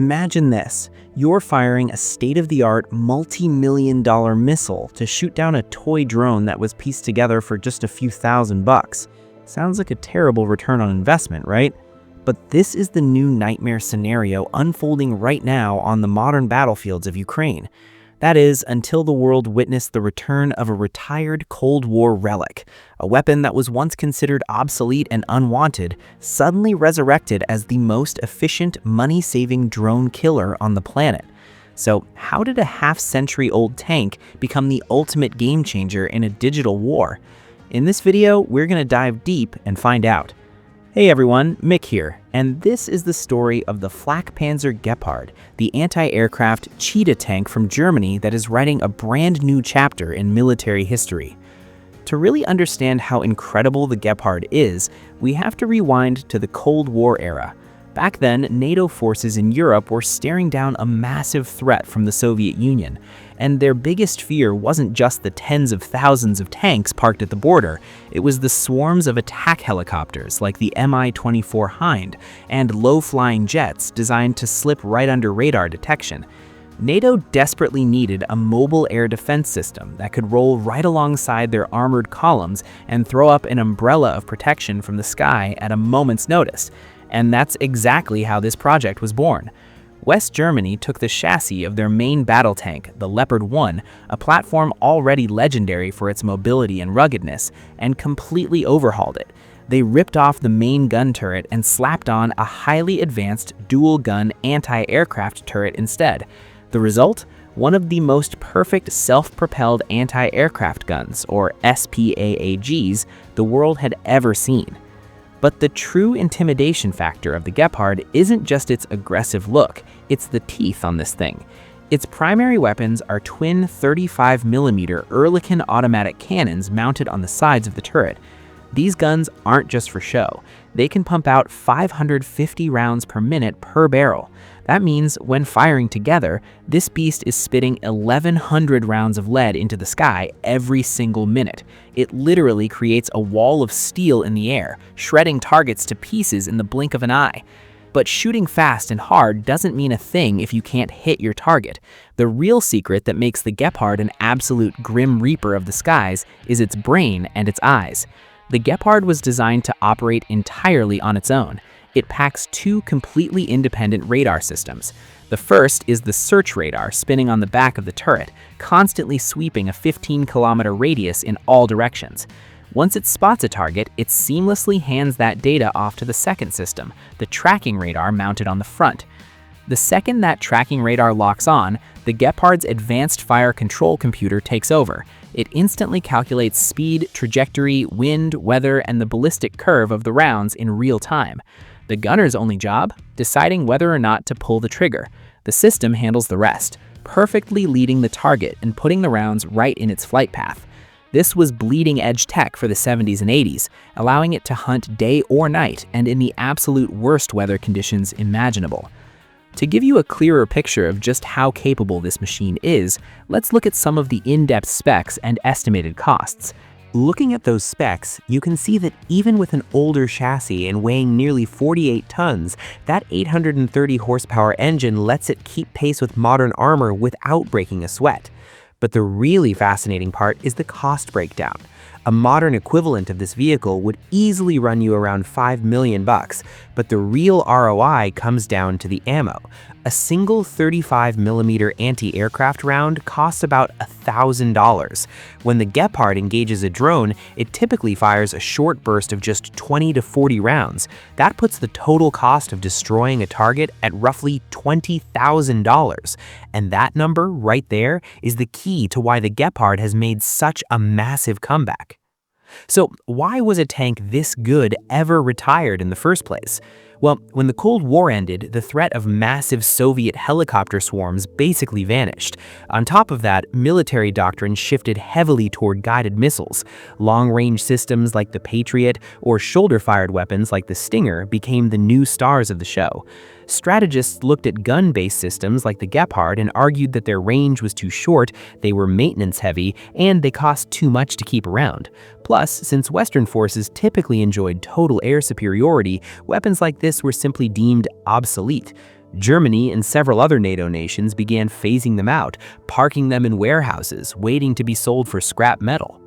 Imagine this. You're firing a state-of-the-art multi-million-dollar missile to shoot down a toy drone that was pieced together for just a few $1,000s. Sounds like a terrible return on investment, right? But this is the new nightmare scenario unfolding right now on the modern battlefields of Ukraine. That is, until the world witnessed the return of a retired Cold War relic, a weapon that was once considered obsolete and unwanted, suddenly resurrected as the most efficient, money-saving drone killer on the planet. So how did a half-century-old tank become the ultimate game-changer in a digital war? In this video, we're going to dive deep and find out. Hey everyone, Mick here, and this is the story of the Flakpanzer Gepard, the anti-aircraft cheetah tank from Germany that is writing a brand new chapter in military history. To really understand how incredible the Gepard is, we have to rewind to the Cold War era. Back then, NATO forces in Europe were staring down a massive threat from the Soviet Union, and their biggest fear wasn't just the tens of thousands of tanks parked at the border, it was the swarms of attack helicopters like the Mi-24 Hind and low-flying jets designed to slip right under radar detection. NATO desperately needed a mobile air defense system that could roll right alongside their armored columns and throw up an umbrella of protection from the sky at a moment's notice. And that's exactly how this project was born. West Germany took the chassis of their main battle tank, the Leopard 1, a platform already legendary for its mobility and ruggedness, and completely overhauled it. They ripped off the main gun turret and slapped on a highly advanced dual-gun anti-aircraft turret instead. The result? One of the most perfect self-propelled anti-aircraft guns, or SPAAGs, the world had ever seen. But the true intimidation factor of the Gepard isn't just its aggressive look, it's the teeth on this thing. Its primary weapons are twin 35mm Oerlikon automatic cannons mounted on the sides of the turret. These guns aren't just for show. They can pump out 550 rounds per minute per barrel. That means when firing together, this beast is spitting 1,100 rounds of lead into the sky every single minute. It literally creates a wall of steel in the air, shredding targets to pieces in the blink of an eye. But shooting fast and hard doesn't mean a thing if you can't hit your target. The real secret that makes the Gepard an absolute grim reaper of the skies is its brain and its eyes. The Gepard was designed to operate entirely on its own. It packs two completely independent radar systems. The first is the search radar spinning on the back of the turret, constantly sweeping a 15-kilometer radius in all directions. Once it spots a target, it seamlessly hands that data off to the second system, the tracking radar mounted on the front. The second that tracking radar locks on, the Gepard's advanced fire control computer takes over. It instantly calculates speed, trajectory, wind, weather, and the ballistic curve of the rounds in real time. The gunner's only job? Deciding whether or not to pull the trigger. The system handles the rest, perfectly leading the target and putting the rounds right in its flight path. This was bleeding-edge tech for the 70s and 80s, allowing it to hunt day or night and in the absolute worst weather conditions imaginable. To give you a clearer picture of just how capable this machine is, let's look at some of the in-depth specs and estimated costs. Looking at those specs, you can see that even with an older chassis and weighing nearly 48 tons, that 830 horsepower engine lets it keep pace with modern armor without breaking a sweat. But the really fascinating part is the cost breakdown. A modern equivalent of this vehicle would easily run you around $5 million, but the real ROI comes down to the ammo. A single 35mm anti-aircraft round costs about $1,000. When the Gepard engages a drone, it typically fires a short burst of just 20 to 40 rounds. That puts the total cost of destroying a target at roughly $20,000. And that number right there is the key to why the Gepard has made such a massive comeback. So why was a tank this good ever retired in the first place? Well, when the Cold War ended, the threat of massive Soviet helicopter swarms basically vanished. On top of that, military doctrine shifted heavily toward guided missiles. Long-range systems like the Patriot or shoulder-fired weapons like the Stinger became the new stars of the show. Strategists looked at gun-based systems like the Gepard and argued that their range was too short, they were maintenance-heavy, and they cost too much to keep around. Plus, since Western forces typically enjoyed total air superiority, weapons like this were simply deemed obsolete. Germany and several other NATO nations began phasing them out, parking them in warehouses, waiting to be sold for scrap metal.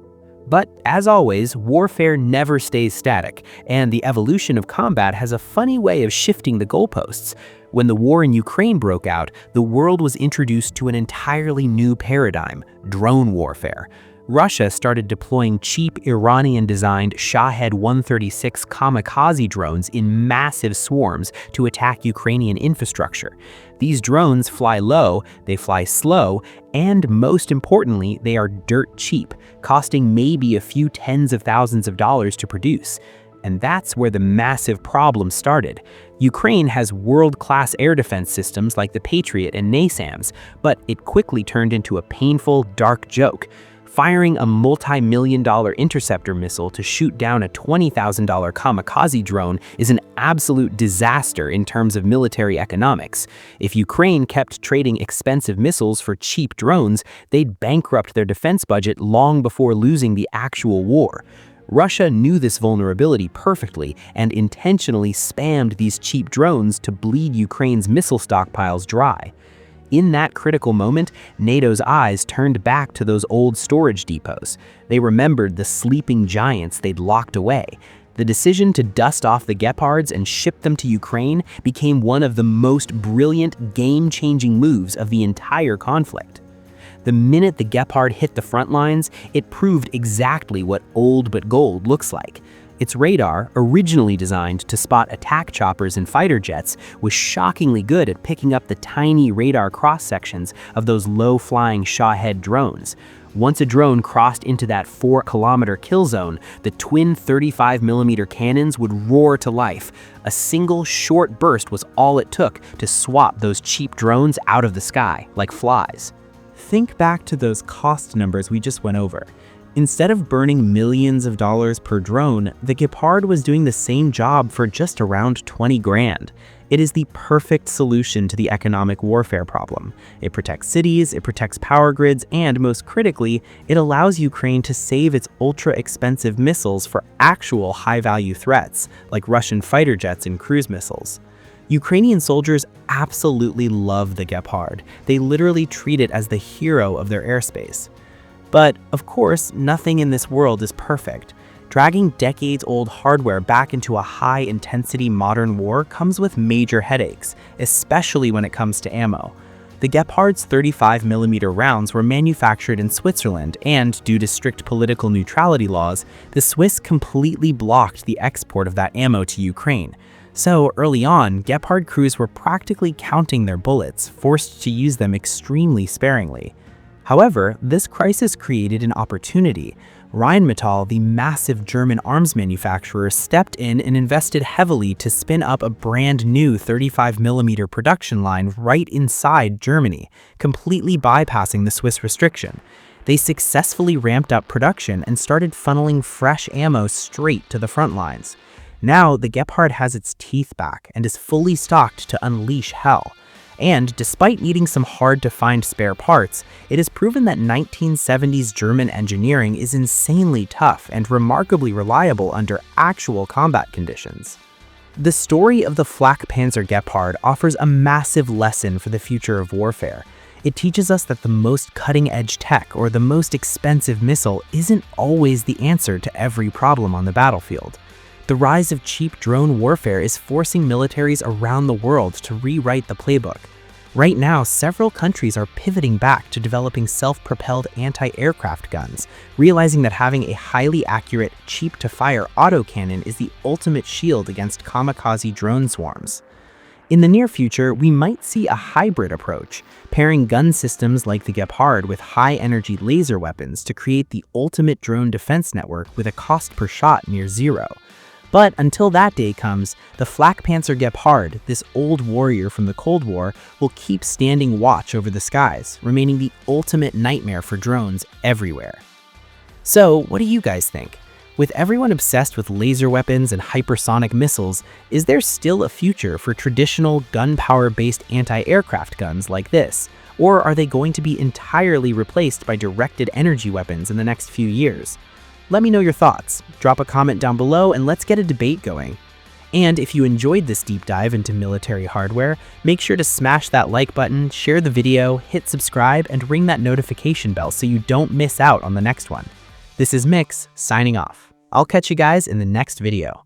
But as always, warfare never stays static, and the evolution of combat has a funny way of shifting the goalposts. When the war in Ukraine broke out, the world was introduced to an entirely new paradigm: drone warfare. Russia started deploying cheap Iranian-designed Shahed 136 kamikaze drones in massive swarms to attack Ukrainian infrastructure. These drones fly low, they fly slow, and most importantly, they are dirt cheap, costing maybe a few tens of thousands of dollars to produce. And that's where the massive problem started. Ukraine has world-class air defense systems like the Patriot and NASAMS, but it quickly turned into a painful, dark joke. Firing a multi-million-dollar interceptor missile to shoot down a $20,000 kamikaze drone is an absolute disaster in terms of military economics. If Ukraine kept trading expensive missiles for cheap drones, they'd bankrupt their defense budget long before losing the actual war. Russia knew this vulnerability perfectly and intentionally spammed these cheap drones to bleed Ukraine's missile stockpiles dry. In that critical moment, NATO's eyes turned back to those old storage depots. They remembered the sleeping giants they'd locked away. The decision to dust off the Gepards and ship them to Ukraine became one of the most brilliant, game-changing moves of the entire conflict. The minute the Gepard hit the front lines, it proved exactly what old but gold looks like. Its radar, originally designed to spot attack choppers and fighter jets, was shockingly good at picking up the tiny radar cross-sections of those low-flying Shahed drones. Once a drone crossed into that 4-kilometer kill zone, the twin 35mm cannons would roar to life. A single short burst was all it took to swap those cheap drones out of the sky, like flies. Think back to those cost numbers we just went over. Instead of burning millions of dollars per drone, the Gepard was doing the same job for just around 20 grand. It is the perfect solution to the economic warfare problem. It protects cities, it protects power grids, and most critically, it allows Ukraine to save its ultra-expensive missiles for actual high-value threats, like Russian fighter jets and cruise missiles. Ukrainian soldiers absolutely love the Gepard. They literally treat it as the hero of their airspace. But, of course, nothing in this world is perfect. Dragging decades-old hardware back into a high-intensity modern war comes with major headaches, especially when it comes to ammo. The Gepard's 35mm rounds were manufactured in Switzerland, and due to strict political neutrality laws, the Swiss completely blocked the export of that ammo to Ukraine. So, early on, Gepard crews were practically counting their bullets, forced to use them extremely sparingly. However, this crisis created an opportunity. Rheinmetall, the massive German arms manufacturer, stepped in and invested heavily to spin up a brand new 35mm production line right inside Germany, completely bypassing the Swiss restriction. They successfully ramped up production and started funneling fresh ammo straight to the front lines. Now, the Gepard has its teeth back and is fully stocked to unleash hell. And despite needing some hard-to-find spare parts, it has proven that 1970s German engineering is insanely tough and remarkably reliable under actual combat conditions. The story of the Flakpanzer Gepard offers a massive lesson for the future of warfare. It teaches us that the most cutting-edge tech or the most expensive missile isn't always the answer to every problem on the battlefield. The rise of cheap drone warfare is forcing militaries around the world to rewrite the playbook. Right now, several countries are pivoting back to developing self-propelled anti-aircraft guns, realizing that having a highly accurate, cheap-to-fire autocannon is the ultimate shield against kamikaze drone swarms. In the near future, we might see a hybrid approach, pairing gun systems like the Gepard with high-energy laser weapons to create the ultimate drone defense network with a cost per shot near zero. But until that day comes, the Flakpanzer Gepard, this old warrior from the Cold War, will keep standing watch over the skies, remaining the ultimate nightmare for drones everywhere. So, what do you guys think? With everyone obsessed with laser weapons and hypersonic missiles, is there still a future for traditional gunpowder-based anti-aircraft guns like this? Or are they going to be entirely replaced by directed energy weapons in the next few years? Let me know your thoughts. Drop a comment down below and let's get a debate going. And if you enjoyed this deep dive into military hardware, make sure to smash that like button, share the video, hit subscribe, and ring that notification bell so you don't miss out on the next one. This is Mix, signing off. I'll catch you guys in the next video.